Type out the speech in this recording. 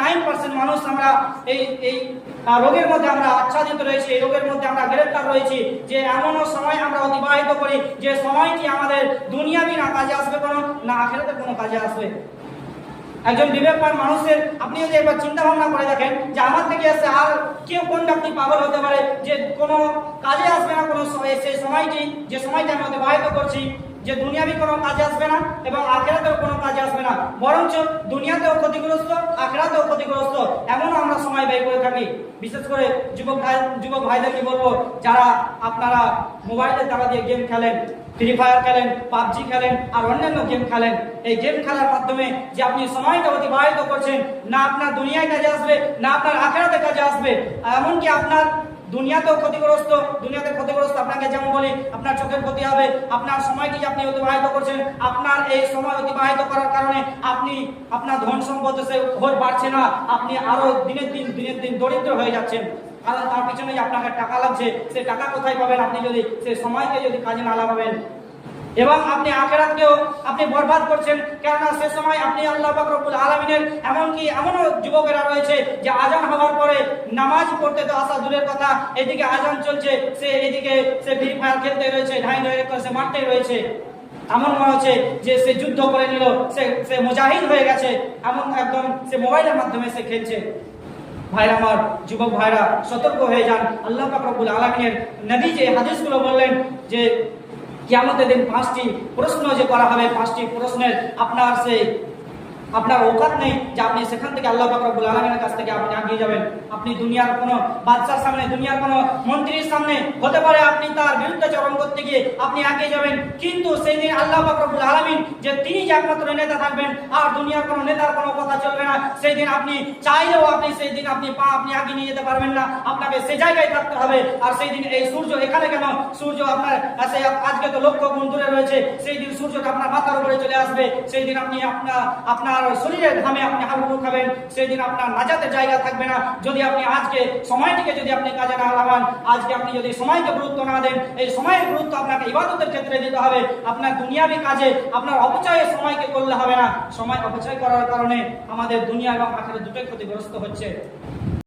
99% মানুষ আমরা এই এই রোগের মধ্যে আমরা আচ্ছাদিত রয়েছি, এই রোগের মধ্যে আমরা গ্রেফতার রয়েছি যে এমনও সময় আমরা অতিবাহিত করি যে সময়টি আমাদের দুনিয়াবি না কাজে আসবে কোনো, না আখিরাতের কোনো কাজে আসবে। একজন বিবেকবান মানুষের আপনি যদি একবার চিন্তা ভাবনা করে দেখেন যে আমার থেকে এসে আর কেউ কোন ব্যক্তি পাগল হতে পারে যে কোনো কাজে আসবে না, কোনো সেই সময়টি যে সময়টা আমি অতিবাহিত করছি যে দুনিয়াবি কোনো কাজে আসবে না এবং আখিরাতেও কোনো কাজে আসবে না, বরঞ্চ দুনিয়াতেও ক্ষতিগ্রস্ত আখিরাতেও ক্ষতিগ্রস্ত, এমনও আমরা সময় ব্যয় করে থাকি। বিশেষ করে যুবক ভাইদেরকে বলবো, যারা আপনারা মোবাইলে তারা দিয়ে গেম খেলেন, ফ্রি ফায়ার খেলেন, পাবজি খেলেন আর অন্যান্য গেম খেলেন, এই গেম খেলার মাধ্যমে যে আপনি সময়টা অতিবাহিত করছেন, না আপনার দুনিয়ায় কাজে আসবে না আপনার আখিরাতে কাজে আসবে, এমনকি আপনার দুনিয়াতেও ক্ষতিগ্রস্ত। দুনিয়াতে ক্ষতিগ্রস্ত আপনাকে যেমন বলি, আপনার চোখের ক্ষতি হবে, আপনার সময়টি যে আপনি অতিবাহিত করছেন, আপনার এই সময় অতিবাহিত করার কারণে আপনি আপনার ধন সম্পদ সে বাড়ছে না, আপনি আরো দিনের দিন দরিদ্র হয়ে যাচ্ছেন। কারণ তার পিছনে যে আপনাকে টাকা লাগছে, সে টাকা কোথায় পাবেন আপনি যদি সেই সময়কে যদি কাজে না লাগাবেন। এবং আপনি আখিরাতকেও আপনি বরবাদ করছেন, কেননা সে সময় আপনি আল্লাহ পাক রব্বুল আলামিনের এমনও যুবকেরা রয়েছে যে আজান হওয়ার পরে নামাজ পড়তে তো আসা দূরের কথা, এদিকে আজান চলছে, এদিকে সে ফ্রি ফায়ার খেলতে রয়েছে, ঢাই করে সে মারতে রয়েছে। এমন মনে হচ্ছে যে সে যুদ্ধ করে নিল, সে মুজাহিদ হয়ে গেছে, এমন একদম সে মোবাইলের মাধ্যমে সে খেলছে। ভাইরা আমার, যুবক ভাইরা, সতর্ক হয়ে যান। আল্লাহ পাক রব্বুল আলামিনের নবী যে হাদিসগুলো বললেন যে কিয়ামতের দিন 5টি প্রশ্ন যে করা হবে, 5টি প্রশ্নের আপনার ওকাত নেই যে আপনি সেখান থেকে আল্লাহ পাক রব্বুল আলামিনের কাছ থেকে আপনি এগিয়ে যাবেন। আপনি দুনিয়ার কোনো বাদশার সামনে, দুনিয়ার কোনো মন্ত্রীর সামনে হতে পারে আপনি তার বিরুদ্ধে চরণ করতে গিয়ে আপনি এগিয়ে যাবেন, কিন্তু সেই দিন আল্লাহ পাক রব্বুল আলামিন যে তিনি যে একমাত্র নেতা থাকবেন আর দুনিয়ার কোনো নেতার কোনো কথা চলবে না, সেই দিন আপনি চাইলেও আপনি সেই দিন আপনি এগিয়ে নিয়ে যেতে পারবেন না, আপনাকে সেই জায়গায় থাকতে হবে। আর সেই দিন এই সূর্য এখানে কেন, সূর্য আপনার আজকে তো লক্ষ গুণ দূরে রয়েছে, সেই দিন সূর্যটা আপনার মাথার উপরে চলে আসবে, সেই দিন আপনি আপনার শরীরের ঘামে আপনি হাবুডুবু খাবেন, সেই দিন আপনার নাজাতের জায়গা থাকবে না। যদি আপনি আজকে সময়টিকে যদি আপনি কাজে না লাগান, আজকে আপনি যদি সময়কে গুরুত্ব না দেন, এই সময়ের গুরুত্ব আপনাকে ইবাদতের ক্ষেত্রে দিতে হবে। আপনার দুনিয়াবি কাজে আপনার অপচয়ে সময়কে করলে হবে না। সময় অপচয় করার কারণে আমাদের দুনিয়া এবং আখিরাত দুটোই ক্ষতিগ্রস্ত হচ্ছে।